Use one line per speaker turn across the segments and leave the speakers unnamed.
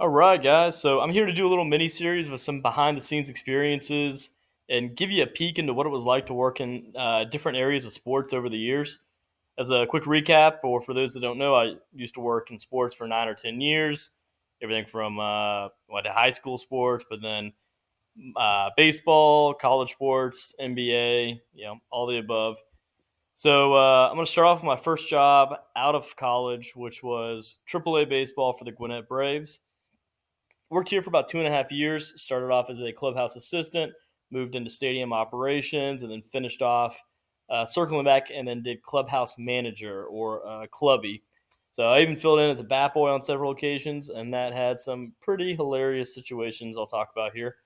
All right, guys. So I'm here to do a little mini series with some behind the scenes experiences and give you a peek into what it was like to work in different areas of sports over the years. As a quick recap, or for those that don't know, I used to work in sports for 9 or 10 years. Everything from went to high school sports, but then baseball, college sports, NBA, all the above. So I'm going to start off with my first job out of college, which was AAA baseball for the Gwinnett Braves. Worked here for about 2.5 years. Started off as a clubhouse assistant, moved into stadium operations, and then finished off circling back and then did clubhouse manager or clubby. So I even filled in as a bat boy on several occasions, and that had some pretty hilarious situations I'll talk about here.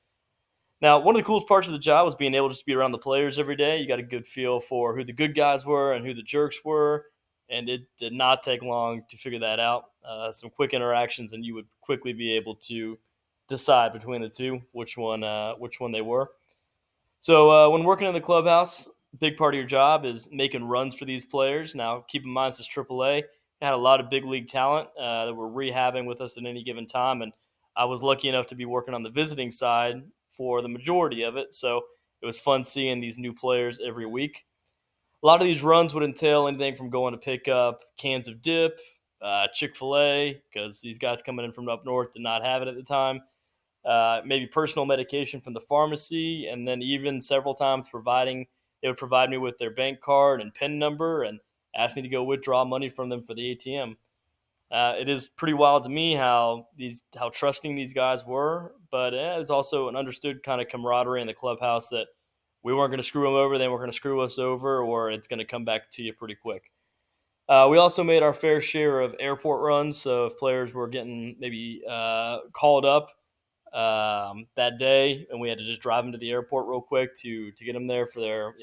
Now, one of the coolest parts of the job was being able just to be around the players every day. You got a good feel for who the good guys were and who the jerks were, and it did not take long to figure that out. Some quick interactions, and you would quickly be able to decide between the two which one they were. So when working in the clubhouse, big part of your job is making runs for these players. Now, keep in mind, this is AAA. They had a lot of big league talent that were rehabbing with us at any given time, and I was lucky enough to be working on the visiting side for the majority of it. So it was fun seeing these new players every week. A lot of these runs would entail anything from going to pick up cans of dip, Chick-fil-A, because these guys coming in from up north did not have it at the time, maybe personal medication from the pharmacy, and then even several times they would provide me with their bank card and PIN number and ask me to go withdraw money from them for the ATM. It is pretty wild to me how trusting these guys were, but it's also an understood kind of camaraderie in the clubhouse that we weren't going to screw them over, they weren't going to screw us over, or it's going to come back to you pretty quick. We also made our fair share of airport runs, so if players were getting maybe called up that day, and we had to just drive them to the airport real quick to get them there for their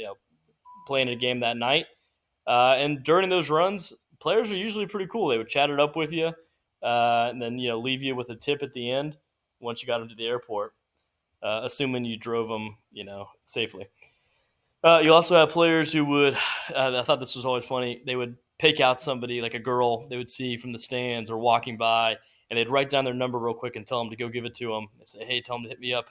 playing a game that night. And during those runs, players are usually pretty cool. They would chat it up with you, and then leave you with a tip at the end once you got them to the airport, assuming you drove them safely. You also have players who would. I thought this was always funny. They would pick out somebody like a girl they would see from the stands or walking by, and they'd write down their number real quick and tell them to go give it to them. They say, "Hey, tell them to hit me up."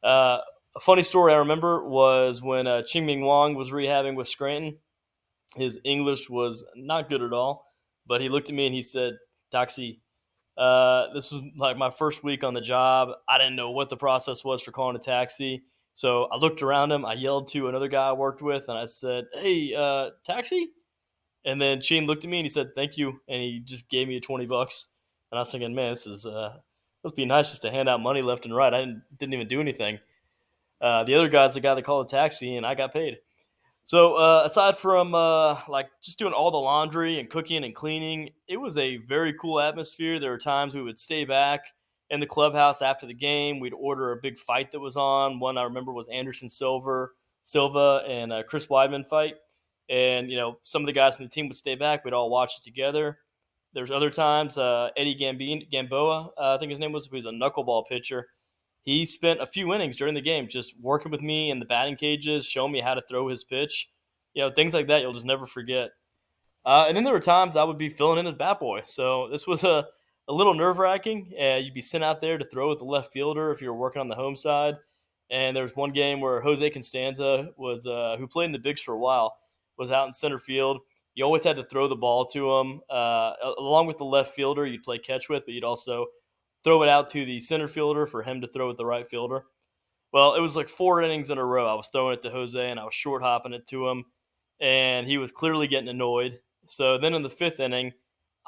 A funny story I remember was when Ching-Ming Wong was rehabbing with Scranton. His English was not good at all, but he looked at me and he said, "Taxi, this was like my first week on the job. I didn't know what the process was for calling a taxi. So I looked around him. I yelled to another guy I worked with, and I said, 'Hey, taxi?' And then Shane looked at me and he said, 'Thank you,' and he just gave me $20. And I was thinking, man, this is must be nice just to hand out money left and right. I didn't even do anything. The other guy's the guy that called a taxi, and I got paid. So aside from like just doing all the laundry and cooking and cleaning, it was a very cool atmosphere. There were times we would stay back in the clubhouse after the game. We'd order a big fight that was on. One I remember was Anderson Silva and Chris Weidman fight. And some of the guys in the team would stay back. We'd all watch it together. There's other times Eddie Gamboa, I think his name was, who was a knuckleball pitcher. He spent a few innings during the game just working with me in the batting cages, showing me how to throw his pitch. Things like that you'll just never forget. And then there were times I would be filling in as bat boy. So this was a little nerve wracking. You'd be sent out there to throw with the left fielder if you were working on the home side. And there was one game where Jose Constanza was, who played in the bigs for a while, was out in center field. You always had to throw the ball to him. Along with the left fielder you'd play catch with, but you'd also throw it out to the center fielder for him to throw with the right fielder. Well, it was like 4 innings in a row. I was throwing it to Jose and I was short hopping it to him, and he was clearly getting annoyed. So then in the 5th inning,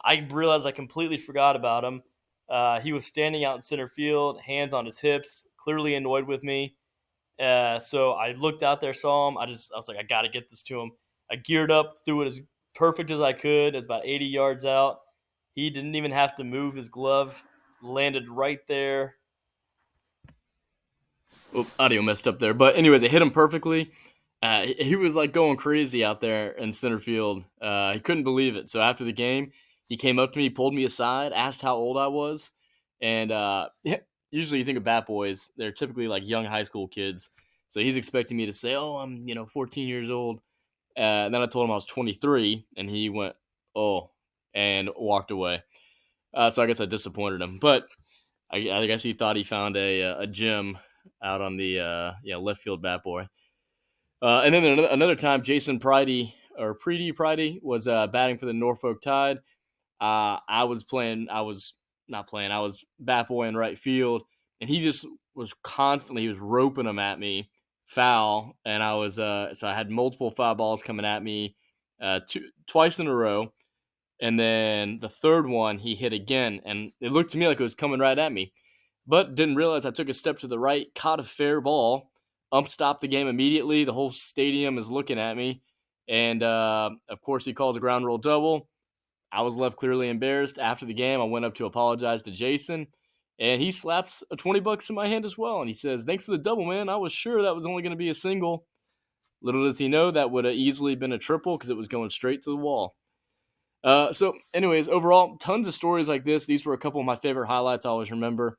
I realized I completely forgot about him. He was standing out in center field, hands on his hips, clearly annoyed with me. So I looked out there, saw him. I was like, I got to get this to him. I geared up, threw it as perfect as I could. It's about 80 yards out. He didn't even have to move his glove. Landed right there. Oh, audio messed up there. But anyways, it hit him perfectly. He was like going crazy out there in center field. He couldn't believe it. So after the game, he came up to me, pulled me aside, asked how old I was. And usually you think of bat boys, they're typically like young high school kids. So he's expecting me to say, "Oh, I'm 14 years old." And then I told him I was 23, and he went, "Oh," and walked away. So I guess I disappointed him. But I guess he thought he found a gem out on the left field bat boy. And then another time, Jason Pridey or Preedy Pridey was batting for the Norfolk Tide. I was playing. I was not playing. I was bat boy in right field, and he just was constantly. He was roping them at me, foul, and I was so I had multiple foul balls coming at me, twice in a row, and then the third one he hit again, and it looked to me like it was coming right at me, but didn't realize I took a step to the right, caught a fair ball. Ump stopped the game immediately. The whole stadium is looking at me, and of course he calls a ground rule double. I was left clearly embarrassed. After the game, I went up to apologize to Jason, and he slaps a $20 in my hand as well. And he says, "Thanks for the double, man. I was sure that was only going to be a single." Little does he know that would have easily been a triple because it was going straight to the wall. Anyways, overall, tons of stories like this. These were a couple of my favorite highlights I always remember.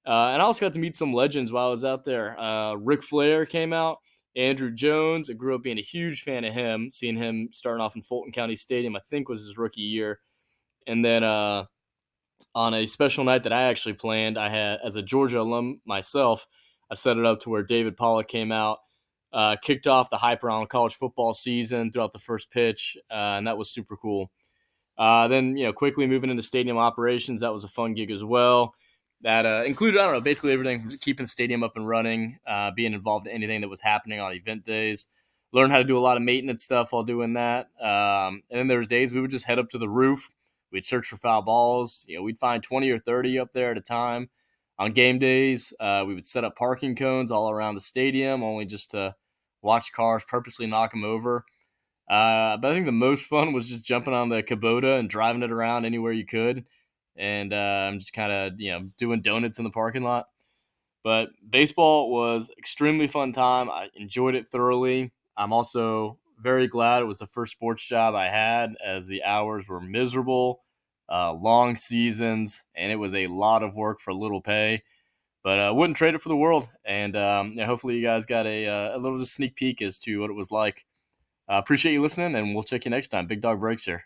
And I also got to meet some legends while I was out there. Ric Flair came out. Andrew Jones. I grew up being a huge fan of him, seeing him starting off in Fulton County Stadium, I think was his rookie year. And then on a special night that I actually planned, I had, as a Georgia alum myself, I set it up to where David Pollock came out, kicked off the hype around college football season throughout the first pitch, and that was super cool. Then, quickly moving into stadium operations, that was a fun gig as well. That included, I don't know, basically everything from keeping the stadium up and running, being involved in anything that was happening on event days. Learned how to do a lot of maintenance stuff while doing that. And then there was days we would just head up to the roof. We'd search for foul balls. We'd find 20 or 30 up there at a time. On game days, we would set up parking cones all around the stadium, only just to watch cars purposely knock them over. But I think the most fun was just jumping on the Kubota and driving it around anywhere you could. And I'm just kind of, doing donuts in the parking lot. But baseball was extremely fun time. I enjoyed it thoroughly. I'm also very glad it was the first sports job I had, as the hours were miserable, long seasons, and it was a lot of work for little pay. But I wouldn't trade it for the world. And hopefully you guys got a little sneak peek as to what it was like. Appreciate you listening, and we'll check you next time. Big Dog Breaks here.